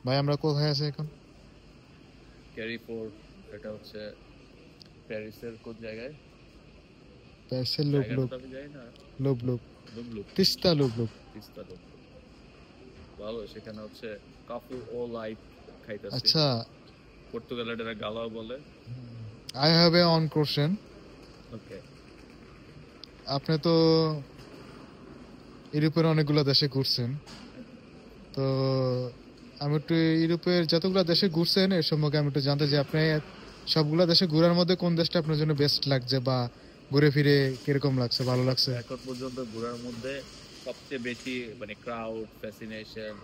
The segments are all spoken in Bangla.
ভাই আমরা কোথায় আছি এখন? ক্যারিফোর্ড, এটা হচ্ছে প্যারিসের কোন জায়গায়? প্যারিসের জায়গাটা লুবলুক। তো আমি জানি না। লুবলুক, লুবলুক, তিস্তা লুবলুক। তিস্তা লুবলুক। ভালো, সেখানে হচ্ছে কাফু ও লাইট খাইতেছি। আচ্ছা, পর্তুগালের এটা গালাও বলে। I have a one question. Okay. আপনি তো ইউরোপের অনেকগুলো দেশে ঘুরছেন, তো আমি একটু ইউরোপের যতগুলো দেশে ঘুরছেন এর সম্পর্কে আমি একটু জানতে চাই, আপনি সবগুলা দেশে ঘোরার মধ্যে কোন দেশটা আপনার জন্য বেস্ট লাগছে, বা ঘুরে ফিরে কিরকম লাগছে, ভালো লাগছে? এখন পর্যন্ত ঘোরার মধ্যে সবচেয়ে বেশি মানে ক্রাউড, ফ্যাসিনেশন,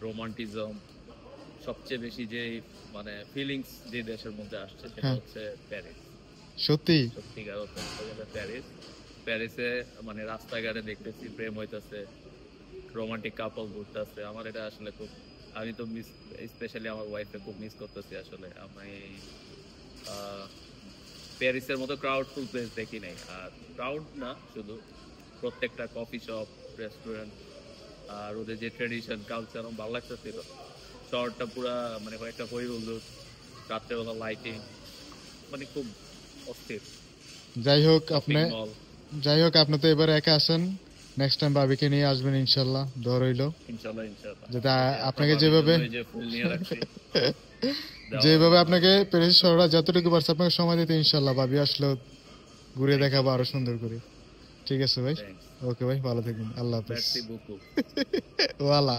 রোমান্টিজম, সবচেয়ে বেশি যে মানে ফিলিংস যে দেশের মধ্যে আসছে সেটা হ্যাঁ, হচ্ছে প্যারিস। সত্যি? সত্যিকার অর্থে প্যারিস। প্যারিসে মানে রাস্তাঘাটে দেখতেছি প্রেম হইতাছে, রোমান্টিক কাপল ঘুরতেছে। আমার এটা আসলে খুব, আমি তো মিস, স্পেশালি আমার ওয়াইফকে খুব মিস করতেছি আসলে। আমি আহ, প্যারিসের মতো ক্রাউডফুল প্লেস দেখি নাই। আর ক্রাউড না শুধু, প্রত্যেকটা কফি শপ, রেস্টুরেন্ট, আর ওদের যে ট্রেডিশন কালচার আমার ভালো লাগতেছিল। শহরটা পুরা মানে কয়েকটা হই হুল্লোড়, রাত্রেবেলা লাইটিং, মানে খুব অস্থির। যাই হোক শপিং আপনি মল। আপনি তো এবার একা আছেন, নেক্সট টাইম ভাবিকে নিয়ে আসবেন ইনশাল্লাহ, দোয়া রইল। ইনশাল্লাহ, ইনশাল্লাহ। যেটা আপনার আপনাকে ভাবির যেভাবে জন্য এই যে ফুল নিয়ে রাখছি, দেওয়ার যেভাবে জন্য। আপনাকে প্যারিস শহরটা যতটুকু পারছে আপনাকে সময় দিতে, ইনশাল্লাহ ভাবি আসলে ঘুরে থ্যাংক ইউ, দেখাবো আরো থ্যাংক ইউ, সুন্দর করে। ঠিক আছে ভাই, থ্যাংকস। ওকে ভাই, ভালো থাকবেন, আল্লাহ হাফেজ। মেরসি beaucoup। ওয়ালা।